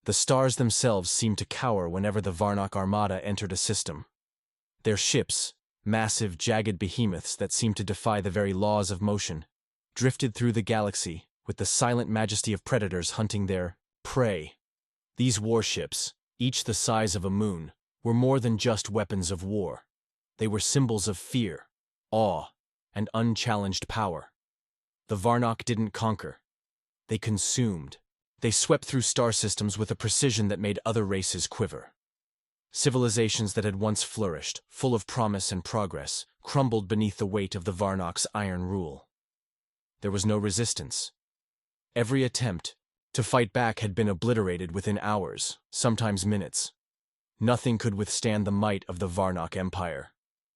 The stars themselves seemed to cower whenever the Varnock armada entered a system. Their ships, massive, jagged behemoths that seemed to defy the very laws of motion, drifted through the galaxy with the silent majesty of predators hunting their prey. These warships, each the size of a moon, were more than just weapons of war. They were symbols of fear, awe, and unchallenged power. The Varnock didn't conquer. They consumed. They swept through star systems with a precision that made other races quiver. Civilizations that had once flourished, full of promise and progress, crumbled beneath the weight of the Varnock's iron rule. There was no resistance. Every attempt to fight back had been obliterated within hours, sometimes minutes. Nothing could withstand the might of the Varnock Empire.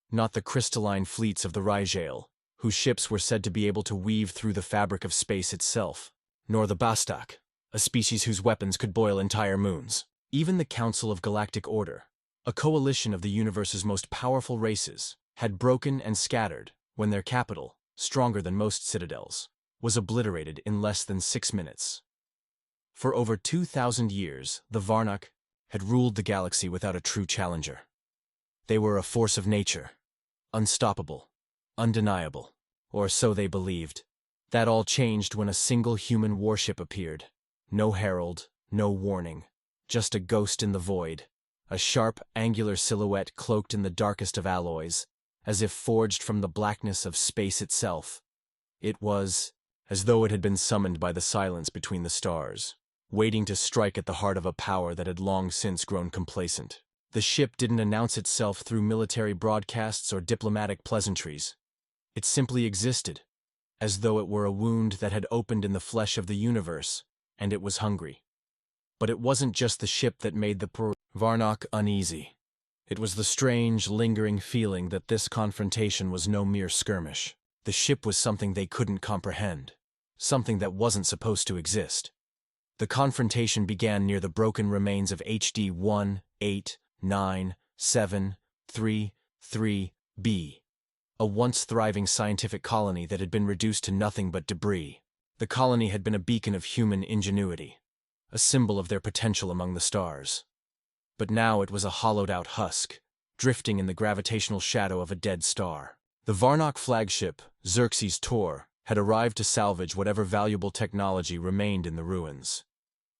Not the crystalline fleets of the Rigel, whose ships were said to be able to weave through the fabric of space itself, nor the Bastak, a species whose weapons could boil entire moons. Even the Council of Galactic Order, a coalition of the universe's most powerful races, had broken and scattered when their capital, stronger than most citadels, was obliterated in less than 6 minutes. For over 2,000 years, the Varnock had ruled the galaxy without a true challenger. They were a force of nature, unstoppable, undeniable, or so they believed. That all changed when a single human warship appeared. No herald, no warning, just a ghost in the void, a sharp, angular silhouette cloaked in the darkest of alloys, as if forged from the blackness of space itself. It was as though it had been summoned by the silence between the stars, waiting to strike at the heart of a power that had long since grown complacent. The ship didn't announce itself through military broadcasts or diplomatic pleasantries. It simply existed, as though it were a wound that had opened in the flesh of the universe, and it was hungry. But it wasn't just the ship that made the Varnock uneasy. It was the strange, lingering feeling that this confrontation was no mere skirmish. The ship was something they couldn't comprehend, something that wasn't supposed to exist. The confrontation began near the broken remains of HD 1897333B, a once thriving scientific colony that had been reduced to nothing but debris. The colony had been a beacon of human ingenuity, a symbol of their potential among the stars. But now it was a hollowed-out husk, drifting in the gravitational shadow of a dead star. The Varnock flagship, Xerxes Tor, had arrived to salvage whatever valuable technology remained in the ruins.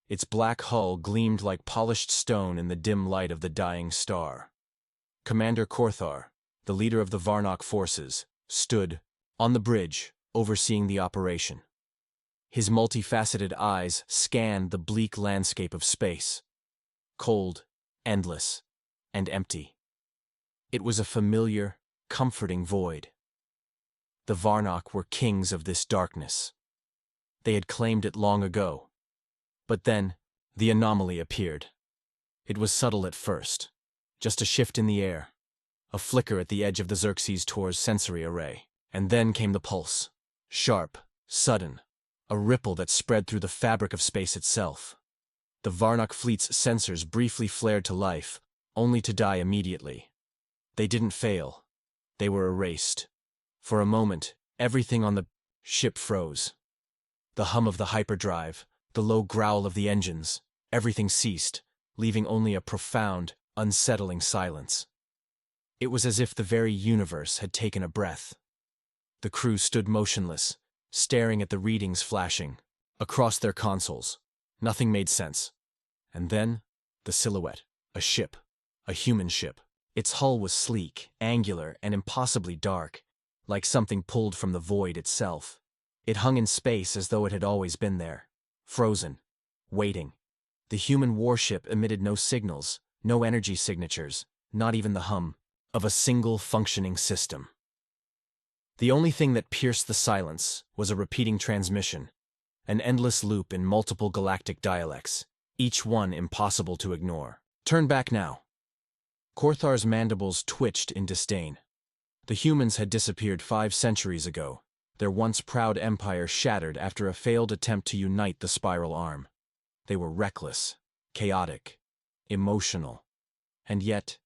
Its black hull gleamed like polished stone in the dim light of the dying star. Commander Korthar, the leader of the Varnock forces, stood on the bridge, overseeing the operation. His multifaceted eyes scanned the bleak landscape of space. Cold, endless, and empty. It was a familiar, comforting void. The Varnock were kings of this darkness. They had claimed it long ago. But then, the anomaly appeared. It was subtle at first, just a shift in the air, a flicker at the edge of the Xerxes Tor's sensory array. And then came the pulse, sharp, sudden, a ripple that spread through the fabric of space itself. The Varnock fleet's sensors briefly flared to life, only to die immediately. They didn't fail. They were erased. For a moment, everything on the ship froze. The hum of the hyperdrive, the low growl of the engines, everything ceased, leaving only a profound, unsettling silence. It was as if the very universe had taken a breath. The crew stood motionless, staring at the readings flashing across their consoles. Nothing made sense. And then, the silhouette, a ship, a human ship. Its hull was sleek, angular, and impossibly dark, like something pulled from the void itself. It hung in space as though it had always been there, frozen, waiting. The human warship emitted no signals, no energy signatures, not even the hum of a single functioning system. The only thing that pierced the silence was a repeating transmission, an endless loop in multiple galactic dialects, each one impossible to ignore. Turn back now. Korthar's mandibles twitched in disdain. The humans had disappeared 5 centuries ago, their once proud empire shattered after a failed attempt to unite the spiral arm. They were reckless, chaotic, emotional. And yet,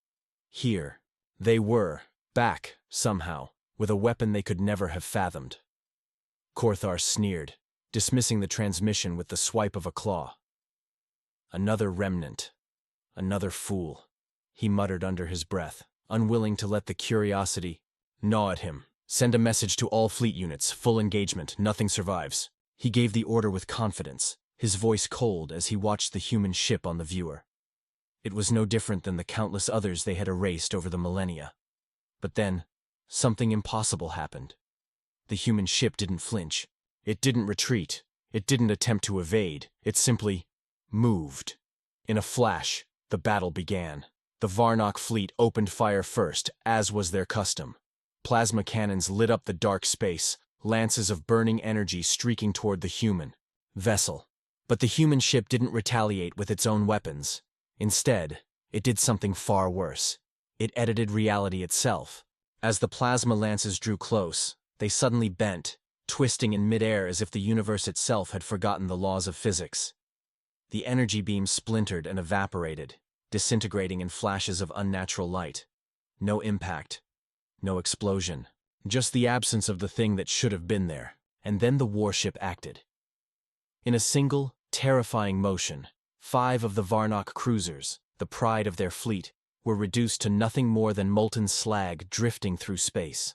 here, they were, back, somehow, with a weapon they could never have fathomed. Korthar sneered, dismissing the transmission with the swipe of a claw. Another remnant. Another fool. He muttered under his breath, unwilling to let the curiosity gnaw at him. Send a message to all fleet units, full engagement, nothing survives. He gave the order with confidence, his voice cold as he watched the human ship on the viewer. It was no different than the countless others they had erased over the millennia. But then, something impossible happened. The human ship didn't flinch. It didn't retreat. It didn't attempt to evade. It simply moved. In a flash, the battle began. The Varnock fleet opened fire first, as was their custom. Plasma cannons lit up the dark space, lances of burning energy streaking toward the human vessel. But the human ship didn't retaliate with its own weapons. Instead, it did something far worse. It edited reality itself. As the plasma lances drew close, they suddenly bent, twisting in midair as if the universe itself had forgotten the laws of physics. The energy beams splintered and evaporated, disintegrating in flashes of unnatural light. No impact. No explosion. Just the absence of the thing that should have been there. And then the warship acted. In a single, terrifying motion, 5 of the Varnock cruisers, the pride of their fleet, were reduced to nothing more than molten slag drifting through space.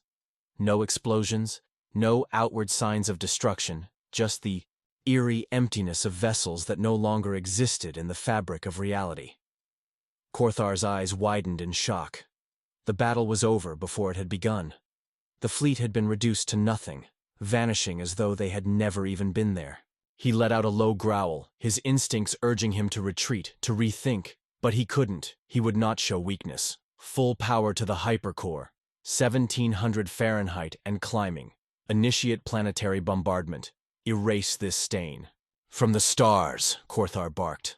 No explosions, no outward signs of destruction, just the eerie emptiness of vessels that no longer existed in the fabric of reality. Korthar's eyes widened in shock. The battle was over before it had begun. The fleet had been reduced to nothing, vanishing as though they had never even been there. He let out a low growl, his instincts urging him to retreat, to rethink. But he couldn't. He would not show weakness. Full power to the hypercore. 1700 Fahrenheit and climbing. Initiate planetary bombardment. Erase this stain. From the stars, Korthar barked.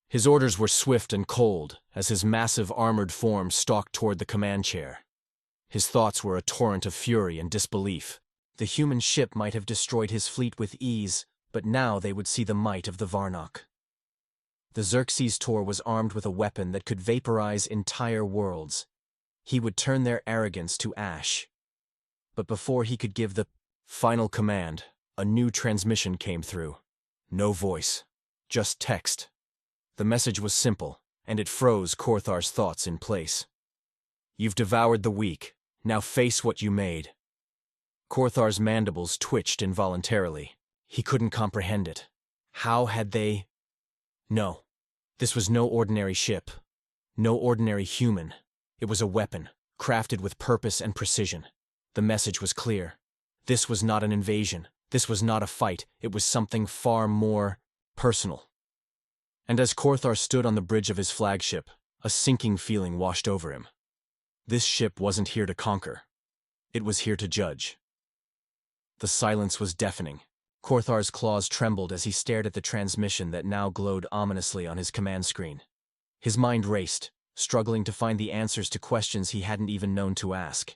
His orders were swift and cold, as his massive armored form stalked toward the command chair. His thoughts were a torrent of fury and disbelief. The human ship might have destroyed his fleet with ease, but now they would see the might of the Varnock. The Xerxes Tor was armed with a weapon that could vaporize entire worlds. He would turn their arrogance to ash. But before he could give the final command, a new transmission came through. No voice, just text. The message was simple, and it froze Korthar's thoughts in place. You've devoured the weak, now face what you made. Korthar's mandibles twitched involuntarily. He couldn't comprehend it. How had they... No. This was no ordinary ship. No ordinary human. It was a weapon, crafted with purpose and precision. The message was clear. This was not an invasion. This was not a fight. It was something far more personal. And as Korthar stood on the bridge of his flagship, a sinking feeling washed over him. This ship wasn't here to conquer. It was here to judge. The silence was deafening. Korthar's claws trembled as he stared at the transmission that now glowed ominously on his command screen. His mind raced, struggling to find the answers to questions he hadn't even known to ask.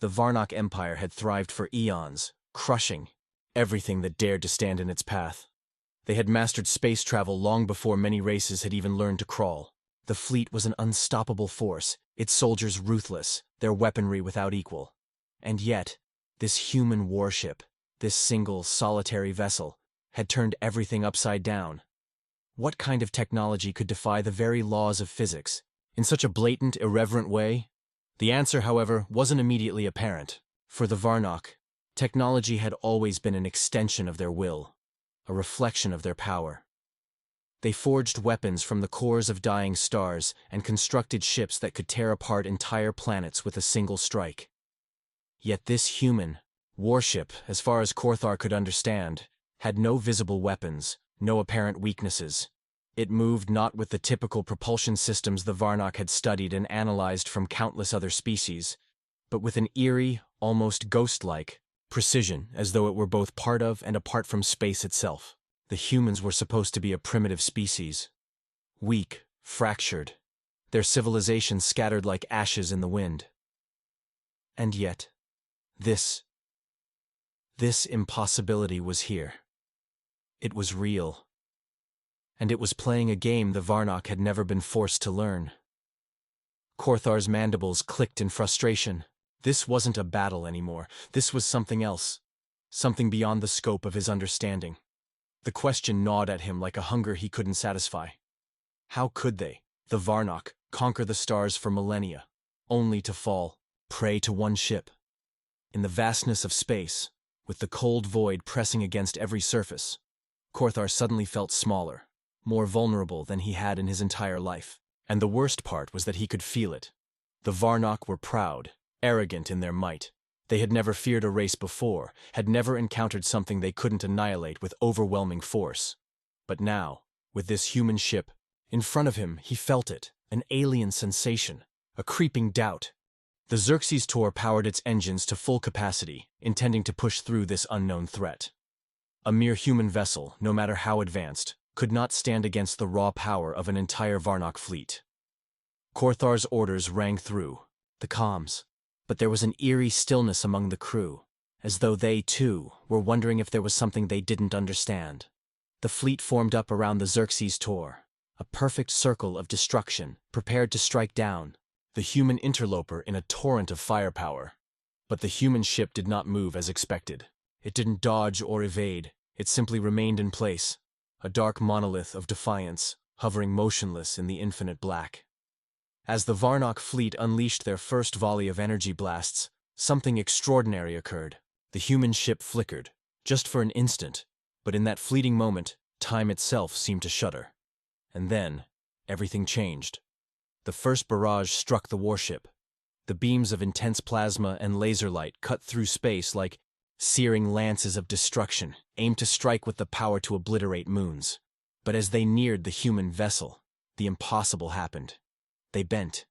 The Varnock Empire had thrived for eons, crushing everything that dared to stand in its path. They had mastered space travel long before many races had even learned to crawl. The fleet was an unstoppable force, its soldiers ruthless, their weaponry without equal. And yet, this human warship, this single, solitary vessel, had turned everything upside down. What kind of technology could defy the very laws of physics, in such a blatant, irreverent way? The answer, however, wasn't immediately apparent. For the Varnock, technology had always been an extension of their will, a reflection of their power. They forged weapons from the cores of dying stars and constructed ships that could tear apart entire planets with a single strike. Yet this human warship, as far as Korthar could understand, had no visible weapons, no apparent weaknesses. It moved not with the typical propulsion systems the Varnock had studied and analyzed from countless other species, but with an eerie, almost ghost-like precision, as though it were both part of and apart from space itself. The humans were supposed to be a primitive species. Weak, fractured, their civilization scattered like ashes in the wind. And yet, this impossibility was here. It was real. And it was playing a game the Varnock had never been forced to learn. Korthar's mandibles clicked in frustration. This wasn't a battle anymore. This was something else. Something beyond the scope of his understanding. The question gnawed at him like a hunger he couldn't satisfy. How could they, the Varnock, conquer the stars for millennia, only to fall prey to one ship? In the vastness of space, with the cold void pressing against every surface, Korthar suddenly felt smaller, more vulnerable than he had in his entire life. And the worst part was that he could feel it. The Varnock were proud, arrogant in their might. They had never feared a race before, had never encountered something they couldn't annihilate with overwhelming force. But now, with this human ship in front of him, he felt it, an alien sensation, a creeping doubt. The Xerxes Tor powered its engines to full capacity, intending to push through this unknown threat. A mere human vessel, no matter how advanced, could not stand against the raw power of an entire Varnock fleet. Korthar's orders rang through the comms, but there was an eerie stillness among the crew, as though they, too, were wondering if there was something they didn't understand. The fleet formed up around the Xerxes Tor, a perfect circle of destruction, prepared to strike down the human interloper in a torrent of firepower. But the human ship did not move as expected. It didn't dodge or evade, it simply remained in place, a dark monolith of defiance, hovering motionless in the infinite black. As the Varnock fleet unleashed their first volley of energy blasts, something extraordinary occurred. The human ship flickered, just for an instant, but in that fleeting moment, time itself seemed to shudder. And then, everything changed. The first barrage struck the warship. The beams of intense plasma and laser light cut through space like searing lances of destruction, aimed to strike with the power to obliterate moons. But as they neared the human vessel, the impossible happened. They bent.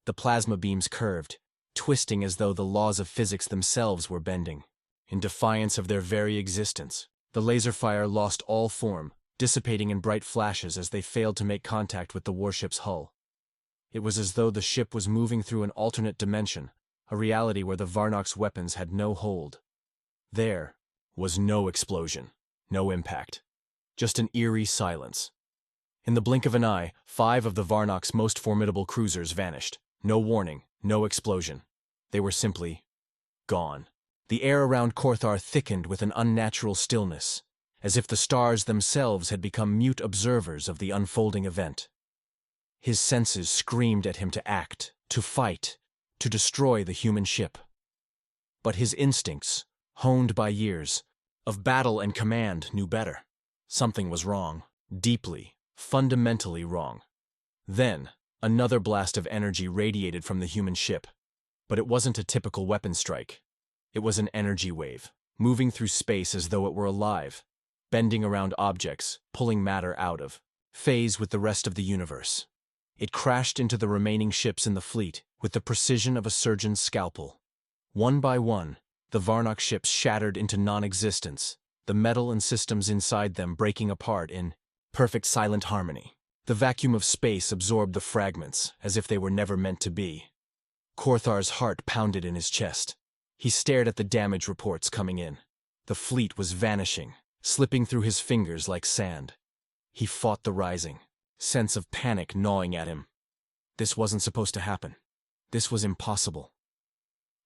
The plasma beams curved, twisting as though the laws of physics themselves were bending. In defiance of their very existence, the laser fire lost all form, dissipating in bright flashes as they failed to make contact with the warship's hull. It was as though the ship was moving through an alternate dimension, a reality where the Varnock's weapons had no hold. There was no explosion, no impact, just an eerie silence. In the blink of an eye, 5 of the Varnock's most formidable cruisers vanished. No warning, no explosion. They were simply gone. The air around Korthar thickened with an unnatural stillness, as if the stars themselves had become mute observers of the unfolding event. His senses screamed at him to act, to fight, to destroy the human ship. But his instincts, honed by years of battle and command, knew better. Something was wrong, deeply, fundamentally wrong. Then, another blast of energy radiated from the human ship. But it wasn't a typical weapon strike. It was an energy wave, moving through space as though it were alive, bending around objects, pulling matter out of phase with the rest of the universe. It crashed into the remaining ships in the fleet with the precision of a surgeon's scalpel. One by one, the Varnock ships shattered into non-existence, the metal and systems inside them breaking apart in perfect silent harmony. The vacuum of space absorbed the fragments, as if they were never meant to be. Korthar's heart pounded in his chest. He stared at the damage reports coming in. The fleet was vanishing, slipping through his fingers like sand. He fought the rising sense of panic gnawing at him. This wasn't supposed to happen. This was impossible.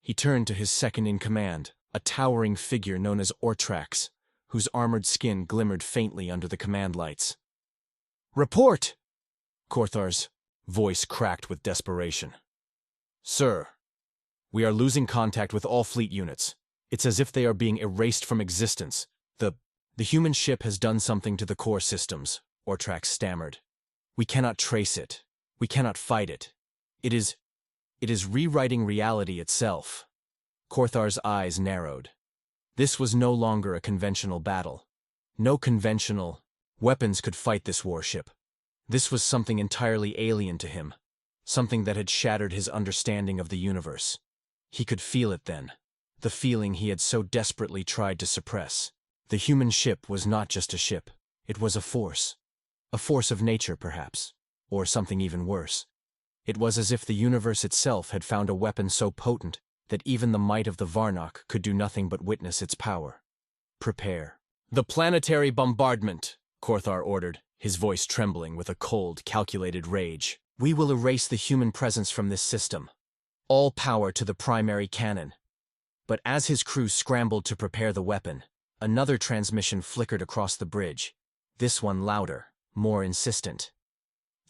He turned to his second-in-command, a towering figure known as Ortrax, whose armored skin glimmered faintly under the command lights. "Report!" Korthar's voice cracked with desperation. "Sir, we are losing contact with all fleet units. It's as if they are being erased from existence. The human ship has done something to the core systems," Ortrax stammered. "We cannot trace it. We cannot fight it. It is rewriting reality itself." Korthar's eyes narrowed. This was no longer a conventional battle. No conventional weapons could fight this warship. This was something entirely alien to him, something that had shattered his understanding of the universe. He could feel it then, the feeling he had so desperately tried to suppress. The human ship was not just a ship. It was a force of nature, perhaps, or something even worse. It was as if the universe itself had found a weapon so potent that even the might of the Varnock could do nothing but witness its power. "Prepare." "The planetary bombardment," Korthar ordered, his voice trembling with a cold, calculated rage. "We will erase the human presence from this system. All power to the primary cannon." But as his crew scrambled to prepare the weapon, another transmission flickered across the bridge, this one louder, more insistent.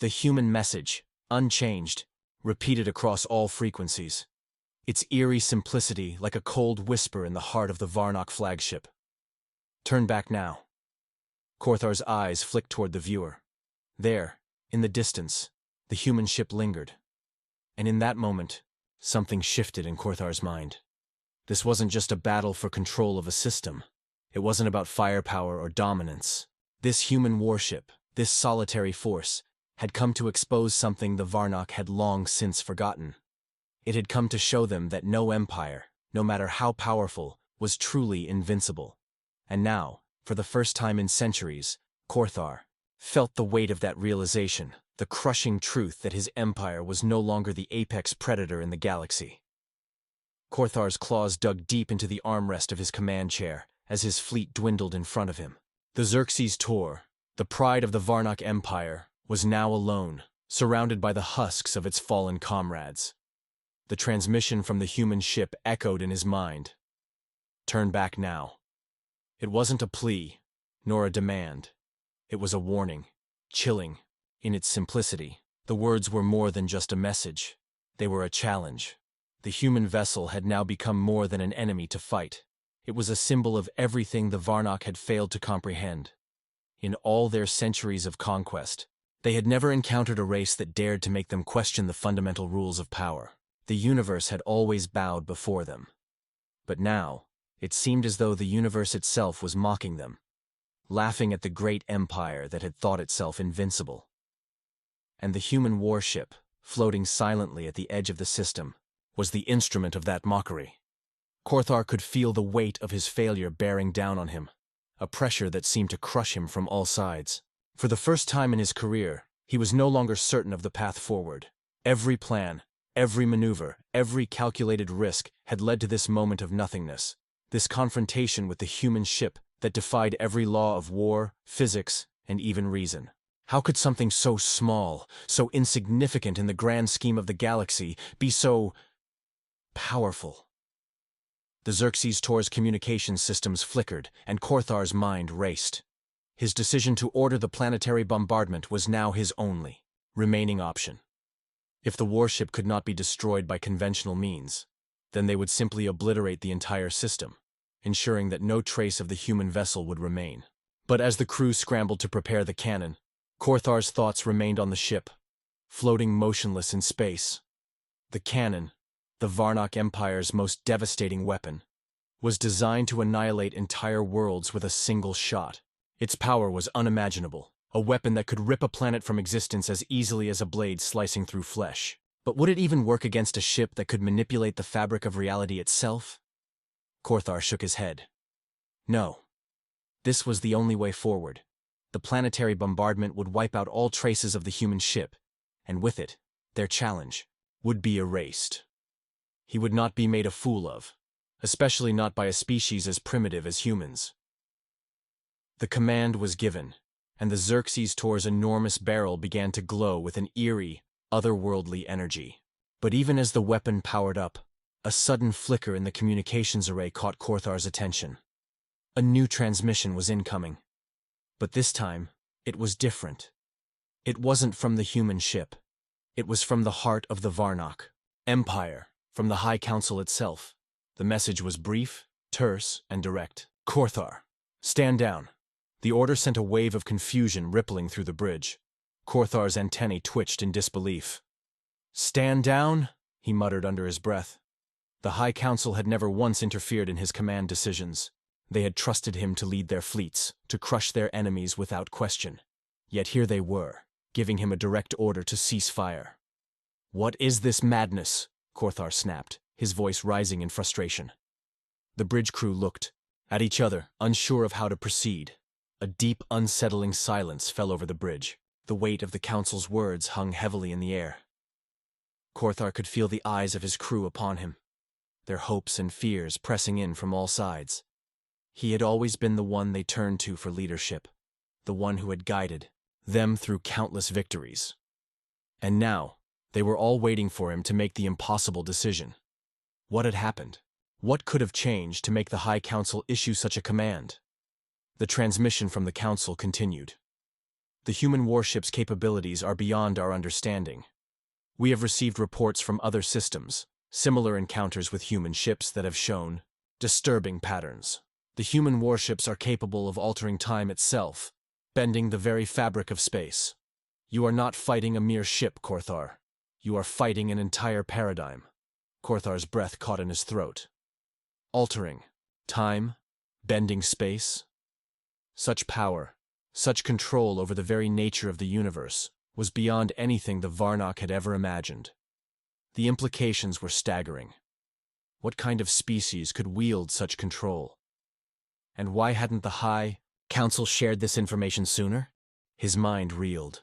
The human message, unchanged, repeated across all frequencies. Its eerie simplicity like a cold whisper in the heart of the Varnock flagship. Turn back now. Korthar's eyes flicked toward the viewer. There, in the distance, the human ship lingered. And in that moment, something shifted in Korthar's mind. This wasn't just a battle for control of a system. It wasn't about firepower or dominance. This human warship, this solitary force, had come to expose something the Varnock had long since forgotten. It had come to show them that no empire, no matter how powerful, was truly invincible. And now, for the first time in centuries, Korthar felt the weight of that realization, the crushing truth that his empire was no longer the apex predator in the galaxy. Korthar's claws dug deep into the armrest of his command chair as his fleet dwindled in front of him. The Xerxes Tor, the pride of the Varnock Empire, was now alone, surrounded by the husks of its fallen comrades. The transmission from the human ship echoed in his mind. Turn back now. It wasn't a plea, nor a demand. It was a warning, chilling, in its simplicity. The words were more than just a message. They were a challenge. The human vessel had now become more than an enemy to fight. It was a symbol of everything the Varnock had failed to comprehend. In all their centuries of conquest, they had never encountered a race that dared to make them question the fundamental rules of power. The universe had always bowed before them. But now, it seemed as though the universe itself was mocking them, laughing at the great empire that had thought itself invincible. And the human warship, floating silently at the edge of the system, was the instrument of that mockery. Korthar could feel the weight of his failure bearing down on him, a pressure that seemed to crush him from all sides. For the first time in his career, he was no longer certain of the path forward. Every plan, every maneuver, every calculated risk had led to this moment of nothingness, this confrontation with the human ship that defied every law of war, physics, and even reason. How could something so small, so insignificant in the grand scheme of the galaxy, be so powerful? The Xerxes Tor's communication systems flickered, and Korthar's mind raced. His decision to order the planetary bombardment was now his only remaining option. If the warship could not be destroyed by conventional means, then they would simply obliterate the entire system, ensuring that no trace of the human vessel would remain. But as the crew scrambled to prepare the cannon, Korthar's thoughts remained on the ship, floating motionless in space. The cannon, the Varnock Empire's most devastating weapon, was designed to annihilate entire worlds with a single shot. Its power was unimaginable, a weapon that could rip a planet from existence as easily as a blade slicing through flesh. But would it even work against a ship that could manipulate the fabric of reality itself? Korthar shook his head. No. This was the only way forward. The planetary bombardment would wipe out all traces of the human ship, and with it, their challenge would be erased. He would not be made a fool of, especially not by a species as primitive as humans. The command was given, and the Xerxes Tor's enormous barrel began to glow with an eerie, otherworldly energy. But even as the weapon powered up, a sudden flicker in the communications array caught Korthar's attention. A new transmission was incoming. But this time, it was different. It wasn't from the human ship. It was from the heart of the Varnock Empire, from the High Council itself. The message was brief, terse, and direct. Korthar, stand down. The order sent a wave of confusion rippling through the bridge. Korthar's antennae twitched in disbelief. Stand down? He muttered under his breath. The High Council had never once interfered in his command decisions. They had trusted him to lead their fleets, to crush their enemies without question. Yet here they were, giving him a direct order to cease fire. What is this madness? Korthar snapped, his voice rising in frustration. The bridge crew looked at each other, unsure of how to proceed. A deep, unsettling silence fell over the bridge. The weight of the council's words hung heavily in the air. Korthar could feel the eyes of his crew upon him, their hopes and fears pressing in from all sides. He had always been the one they turned to for leadership, the one who had guided them through countless victories. And now, they were all waiting for him to make the impossible decision. What had happened? What could have changed to make the High Council issue such a command? The transmission from the council continued. The human warship's capabilities are beyond our understanding. We have received reports from other systems, similar encounters with human ships that have shown disturbing patterns. The human warships are capable of altering time itself, bending the very fabric of space. You are not fighting a mere ship, Korthar. You are fighting an entire paradigm. Korthar's breath caught in his throat. Altering time, bending space. Such power, such control over the very nature of the universe, was beyond anything the Varnock had ever imagined. The implications were staggering. What kind of species could wield such control? And why hadn't the High Council shared this information sooner? His mind reeled.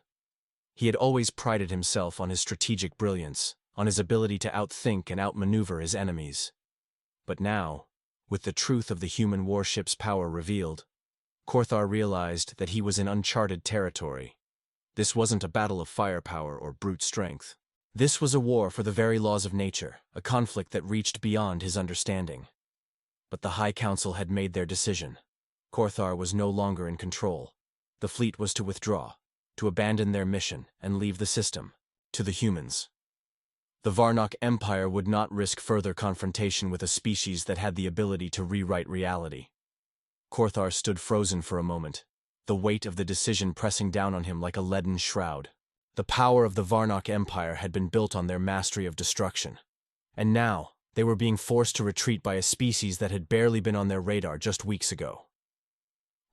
He had always prided himself on his strategic brilliance, on his ability to outthink and outmaneuver his enemies. But now, with the truth of the human warship's power revealed, Korthar realized that he was in uncharted territory. This wasn't a battle of firepower or brute strength. This was a war for the very laws of nature, a conflict that reached beyond his understanding. But the High Council had made their decision. Korthar was no longer in control. The fleet was to withdraw, to abandon their mission and leave the system to the humans. The Varnock Empire would not risk further confrontation with a species that had the ability to rewrite reality. Korthar stood frozen for a moment, the weight of the decision pressing down on him like a leaden shroud. The power of the Varnock Empire had been built on their mastery of destruction. And now, they were being forced to retreat by a species that had barely been on their radar just weeks ago.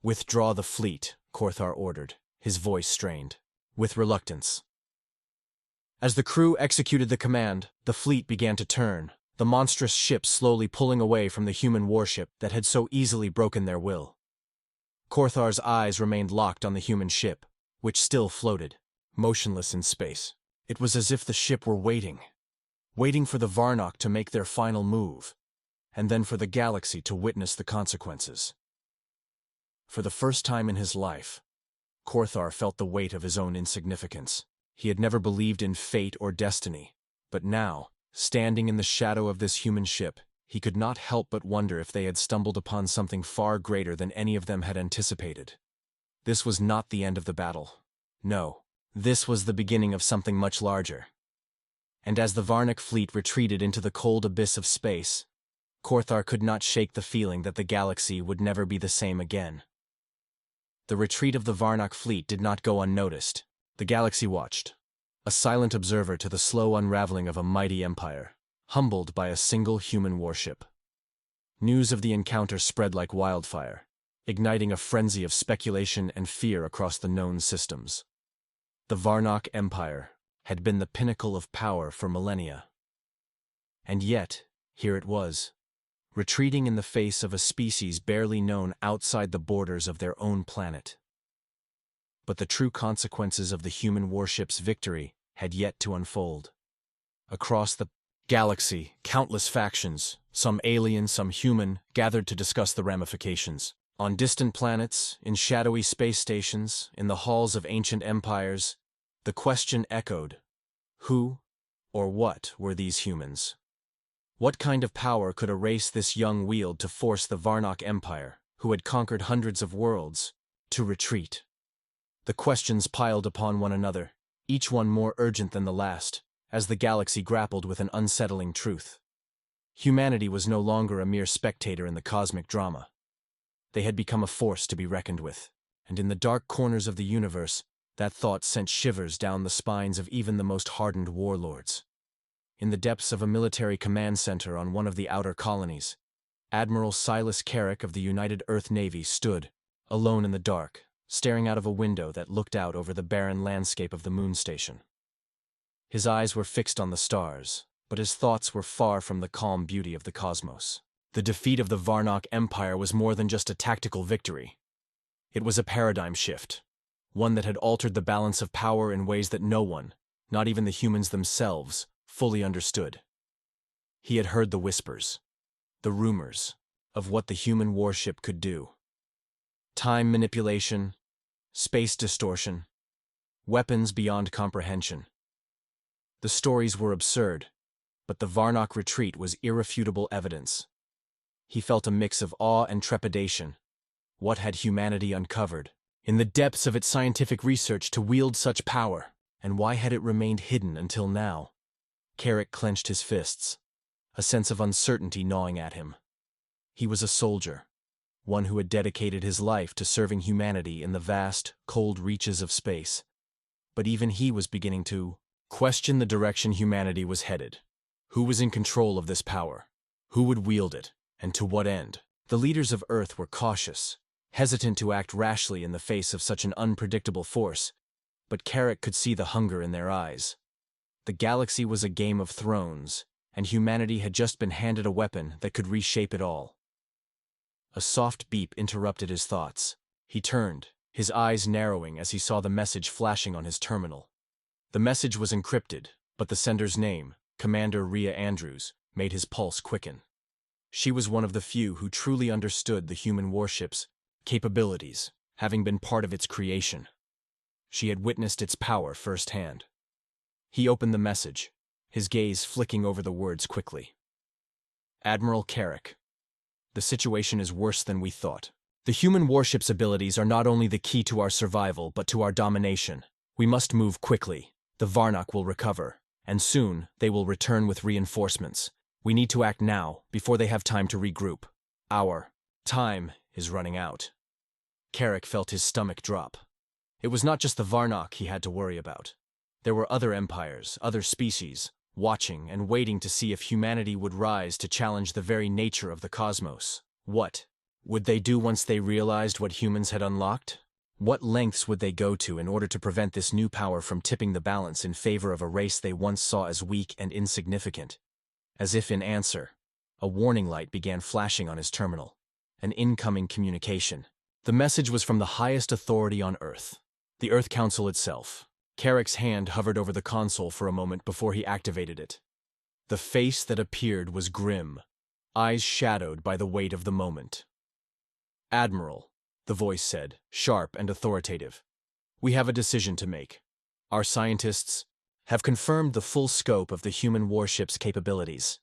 "Withdraw the fleet," Korthar ordered, his voice strained. With reluctance. As the crew executed the command, the fleet began to turn, the monstrous ship slowly pulling away from the human warship that had so easily broken their will. Korthar's eyes remained locked on the human ship, which still floated, motionless in space. It was as if the ship were waiting for the Varnock to make their final move, and then for the galaxy to witness the consequences. For the first time in his life, Korthar felt the weight of his own insignificance. He had never believed in fate or destiny, but now, standing in the shadow of this human ship, he could not help but wonder if they had stumbled upon something far greater than any of them had anticipated. This was not the end of the battle. No, this was the beginning of something much larger. And as the Varnock fleet retreated into the cold abyss of space, Korthar could not shake the feeling that the galaxy would never be the same again. The retreat of the Varnock fleet did not go unnoticed. The galaxy watched, a silent observer to the slow unraveling of a mighty empire, humbled by a single human warship. News of the encounter spread like wildfire, igniting a frenzy of speculation and fear across the known systems. The Varnock Empire had been the pinnacle of power for millennia. And yet, here it was, retreating in the face of a species barely known outside the borders of their own planet. But the true consequences of the human warship's victory had yet to unfold. Across the galaxy, countless factions, some alien, some human, gathered to discuss the ramifications. On distant planets, in shadowy space stations, in the halls of ancient empires, the question echoed: who or what were these humans? What kind of power could a race this young wield to force the Varnock Empire, who had conquered hundreds of worlds, to retreat? The questions piled upon one another, each one more urgent than the last, as the galaxy grappled with an unsettling truth. Humanity was no longer a mere spectator in the cosmic drama. They had become a force to be reckoned with, and in the dark corners of the universe, that thought sent shivers down the spines of even the most hardened warlords. In the depths of a military command center on one of the outer colonies, Admiral Silas Carrick of the United Earth Navy stood, alone in the dark, staring out of a window that looked out over the barren landscape of the moon station. His eyes were fixed on the stars, but his thoughts were far from the calm beauty of the cosmos. The defeat of the Varnock Empire was more than just a tactical victory. It was a paradigm shift, one that had altered the balance of power in ways that no one, not even the humans themselves, fully understood. He had heard the whispers, the rumors, of what the human warship could do. Time manipulation, space distortion, weapons beyond comprehension. The stories were absurd, but the Varnock retreat was irrefutable evidence. He felt a mix of awe and trepidation. What had humanity uncovered in the depths of its scientific research to wield such power, and why had it remained hidden until now? Carrick clenched his fists, a sense of uncertainty gnawing at him. He was a soldier, one who had dedicated his life to serving humanity in the vast, cold reaches of space. But even he was beginning to question the direction humanity was headed. Who was in control of this power? Who would wield it, and to what end? The leaders of Earth were cautious, hesitant to act rashly in the face of such an unpredictable force, but Carrick could see the hunger in their eyes. The galaxy was a game of thrones, and humanity had just been handed a weapon that could reshape it all. A soft beep interrupted his thoughts. He turned, his eyes narrowing as he saw the message flashing on his terminal. The message was encrypted, but the sender's name, Commander Rhea Andrews, made his pulse quicken. She was one of the few who truly understood the human warship's capabilities, having been part of its creation. She had witnessed its power firsthand. He opened the message, his gaze flicking over the words quickly. Admiral Carrick, the situation is worse than we thought. The human warship's abilities are not only the key to our survival, but to our domination. We must move quickly. The Varnock will recover, and soon they will return with reinforcements. We need to act now, before they have time to regroup. Our time is running out. Carrick felt his stomach drop. It was not just the Varnock he had to worry about. There were other empires, other species, watching and waiting to see if humanity would rise to challenge the very nature of the cosmos. What would they do once they realized what humans had unlocked? What lengths would they go to in order to prevent this new power from tipping the balance in favor of a race they once saw as weak and insignificant? As if in answer, a warning light began flashing on his terminal. An incoming communication. The message was from the highest authority on Earth, the Earth Council itself. Carrick's hand hovered over the console for a moment before he activated it. The face that appeared was grim, eyes shadowed by the weight of the moment. Admiral, the voice said, sharp and authoritative. We have a decision to make. Our scientists have confirmed the full scope of the human warship's capabilities.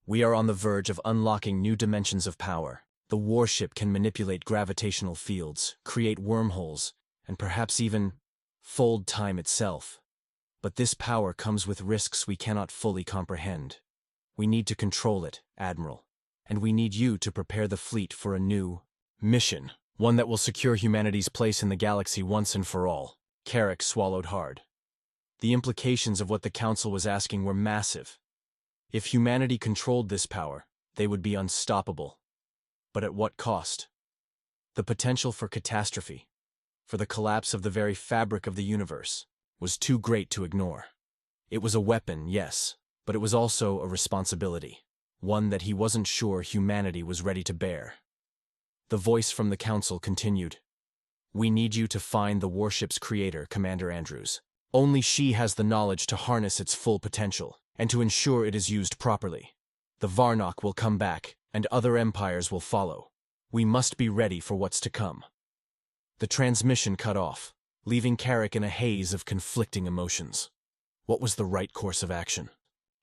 We are on the verge of unlocking new dimensions of power. The warship can manipulate gravitational fields, create wormholes, and perhaps even fold time itself. But this power comes with risks we cannot fully comprehend. We need to control it, Admiral, and we need you to prepare the fleet for a new mission, one that will secure humanity's place in the galaxy once and for all. Carrick swallowed hard. The implications of what the Council was asking were massive. If humanity controlled this power, they would be unstoppable. But at what cost? The potential for catastrophe, for the collapse of the very fabric of the universe, was too great to ignore. It was a weapon, yes, but it was also a responsibility, one that he wasn't sure humanity was ready to bear. The voice from the Council continued. We need you to find the warship's creator, Commander Andrews. Only she has the knowledge to harness its full potential, and to ensure it is used properly. The Varnock will come back, and other empires will follow. We must be ready for what's to come. The transmission cut off, leaving Carrick in a haze of conflicting emotions. What was the right course of action?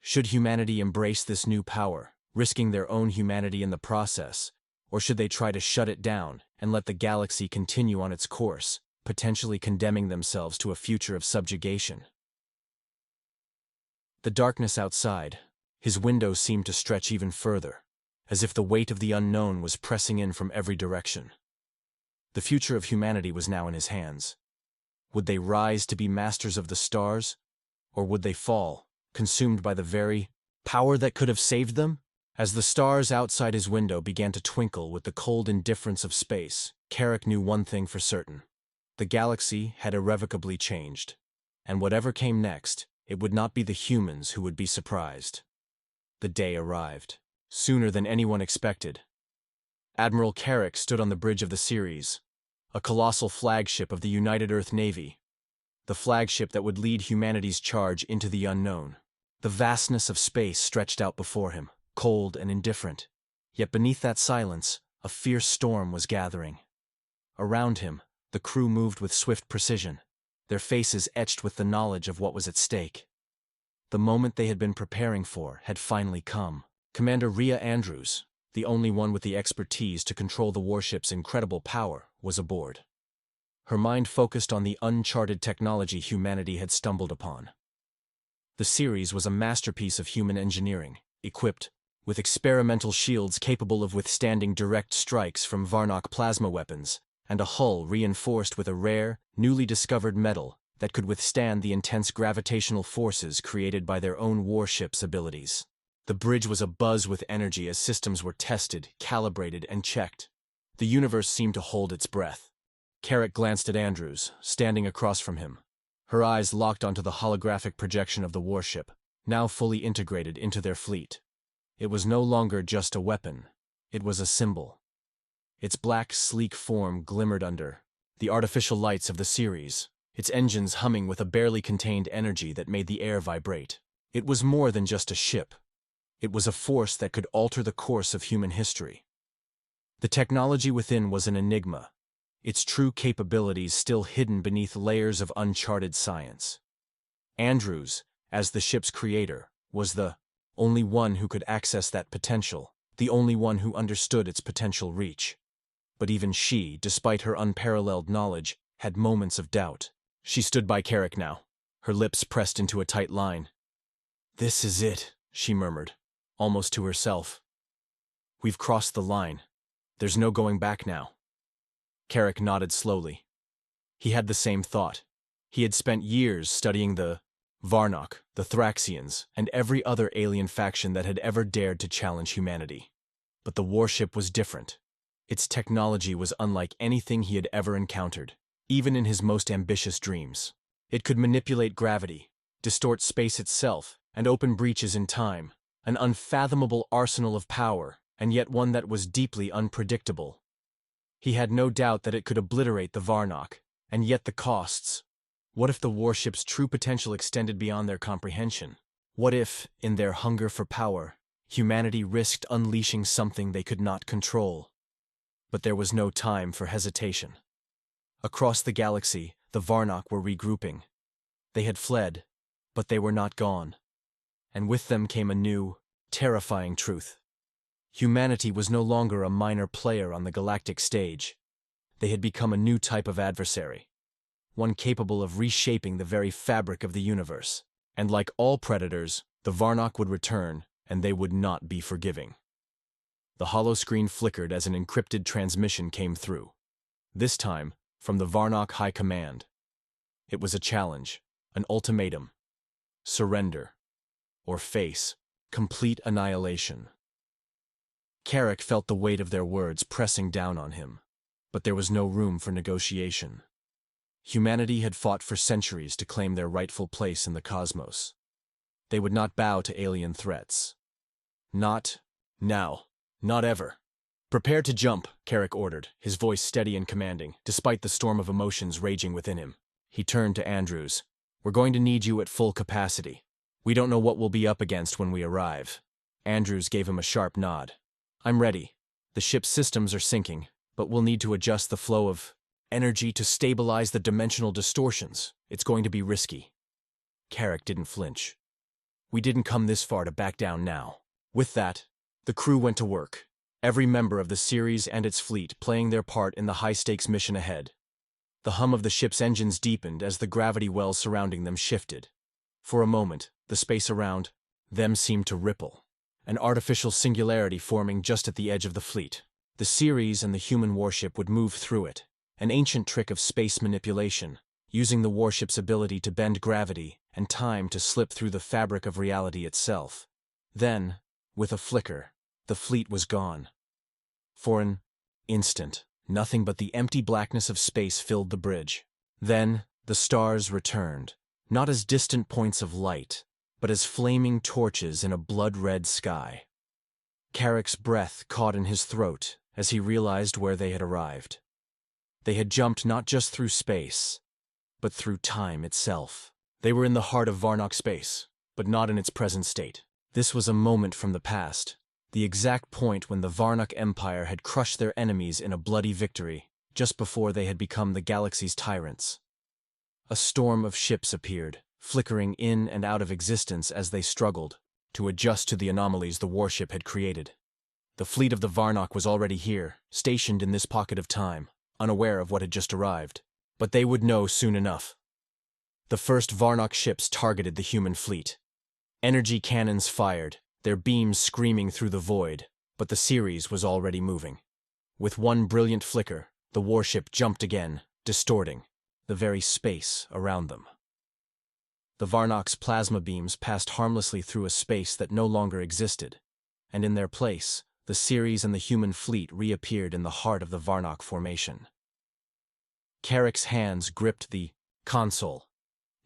Should humanity embrace this new power, risking their own humanity in the process, or should they try to shut it down and let the galaxy continue on its course, potentially condemning themselves to a future of subjugation? The darkness outside, his window seemed to stretch even further, as if the weight of the unknown was pressing in from every direction. The future of humanity was now in his hands. Would they rise to be masters of the stars, or would they fall, consumed by the very power that could have saved them? As the stars outside his window began to twinkle with the cold indifference of space, Carrick knew one thing for certain. The galaxy had irrevocably changed, and whatever came next, it would not be the humans who would be surprised. The day arrived, sooner than anyone expected. Admiral Carrick stood on the bridge of the Ceres, a colossal flagship of the United Earth Navy, the flagship that would lead humanity's charge into the unknown. The vastness of space stretched out before him, cold and indifferent. Yet beneath that silence, a fierce storm was gathering. Around him, the crew moved with swift precision, their faces etched with the knowledge of what was at stake. The moment they had been preparing for had finally come. Commander Rhea Andrews, the only one with the expertise to control the warship's incredible power, was aboard. Her mind focused on the uncharted technology humanity had stumbled upon. The series was a masterpiece of human engineering, equipped with experimental shields capable of withstanding direct strikes from Varnock plasma weapons, and a hull reinforced with a rare, newly discovered metal that could withstand the intense gravitational forces created by their own warship's abilities. The bridge was abuzz with energy as systems were tested, calibrated, and checked. The universe seemed to hold its breath. Carrick glanced at Andrews, standing across from him. Her eyes locked onto the holographic projection of the warship, now fully integrated into their fleet. It was no longer just a weapon. It was a symbol. Its black, sleek form glimmered under the artificial lights of the series, its engines humming with a barely contained energy that made the air vibrate. It was more than just a ship. It was a force that could alter the course of human history. The technology within was an enigma, its true capabilities still hidden beneath layers of uncharted science. Andrews, as the ship's creator, was the only one who could access that potential, the only one who understood its potential reach. But even she, despite her unparalleled knowledge, had moments of doubt. She stood by Carrick now, her lips pressed into a tight line. "This is it," she murmured, almost to herself. "We've crossed the line. There's no going back now." Carrick nodded slowly. He had the same thought. He had spent years studying the Varnock, the Thraxians, and every other alien faction that had ever dared to challenge humanity. But the warship was different. Its technology was unlike anything he had ever encountered, even in his most ambitious dreams. It could manipulate gravity, distort space itself, and open breaches in time, an unfathomable arsenal of power, and yet one that was deeply unpredictable. He had no doubt that it could obliterate the Varnock, and yet the costs. What if the warship's true potential extended beyond their comprehension? What if, in their hunger for power, humanity risked unleashing something they could not control? But there was no time for hesitation. Across the galaxy, the Varnock were regrouping. They had fled, but they were not gone. And with them came a new, terrifying truth. Humanity was no longer a minor player on the galactic stage. They had become a new type of adversary, one capable of reshaping the very fabric of the universe. And like all predators, the Varnock would return, and they would not be forgiving. The holoscreen flickered as an encrypted transmission came through. This time, from the Varnock High Command. It was a challenge, an ultimatum. Surrender. Or face complete annihilation. Carrick felt the weight of their words pressing down on him, but there was no room for negotiation. Humanity had fought for centuries to claim their rightful place in the cosmos. They would not bow to alien threats. Not now. Not ever. "Prepare to jump," Carrick ordered, his voice steady and commanding, despite the storm of emotions raging within him. He turned to Andrews. "We're going to need you at full capacity. We don't know what we'll be up against when we arrive." Andrews gave him a sharp nod. "I'm ready. The ship's systems are syncing, but we'll need to adjust the flow of energy to stabilize the dimensional distortions. It's going to be risky." Carrick didn't flinch. "We didn't come this far to back down now." With that, the crew went to work, every member of the series and its fleet playing their part in the high-stakes mission ahead. The hum of the ship's engines deepened as the gravity wells surrounding them shifted. For a moment, the space around them seemed to ripple, an artificial singularity forming just at the edge of the fleet. The series and the human warship would move through it, an ancient trick of space manipulation, using the warship's ability to bend gravity and time to slip through the fabric of reality itself. Then, with a flicker, the fleet was gone. For an instant, nothing but the empty blackness of space filled the bridge. Then, the stars returned, not as distant points of light, but as flaming torches in a blood-red sky. Carrick's breath caught in his throat as he realized where they had arrived. They had jumped not just through space, but through time itself. They were in the heart of Varnock space, but not in its present state. This was a moment from the past, the exact point when the Varnock Empire had crushed their enemies in a bloody victory, just before they had become the galaxy's tyrants. A storm of ships appeared, flickering in and out of existence as they struggled to adjust to the anomalies the warship had created. The fleet of the Varnock was already here, stationed in this pocket of time, unaware of what had just arrived. But they would know soon enough. The first Varnock ships targeted the human fleet. Energy cannons fired, their beams screaming through the void, but the series was already moving. With one brilliant flicker, the warship jumped again, distorting the very space around them. The Varnock's plasma beams passed harmlessly through a space that no longer existed, and in their place, the series and the human fleet reappeared in the heart of the Varnock formation. Carrick's hands gripped the console.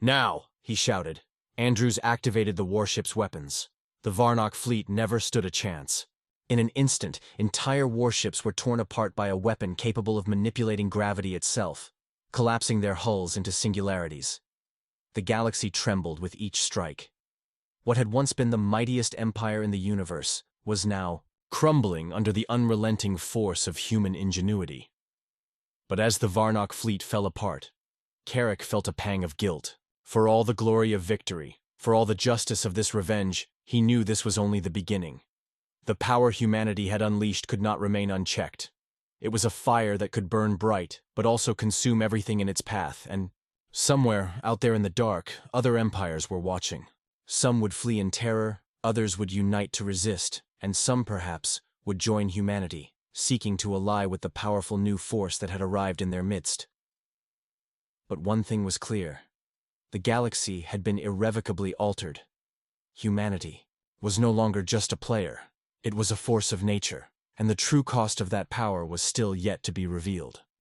"Now!" he shouted. Andrews activated the warship's weapons. The Varnock fleet never stood a chance. In an instant, entire warships were torn apart by a weapon capable of manipulating gravity itself, collapsing their hulls into singularities. The galaxy trembled with each strike. What had once been the mightiest empire in the universe was now crumbling under the unrelenting force of human ingenuity. But as the Varnock fleet fell apart, Carrick felt a pang of guilt. For all the glory of victory, for all the justice of this revenge, he knew this was only the beginning. The power humanity had unleashed could not remain unchecked. It was a fire that could burn bright, but also consume everything in its path, and somewhere, out there in the dark, other empires were watching. Some would flee in terror, others would unite to resist, and some, perhaps, would join humanity, seeking to ally with the powerful new force that had arrived in their midst. But one thing was clear. The galaxy had been irrevocably altered. Humanity was no longer just a player. It was a force of nature, and the true cost of that power was still yet to be revealed.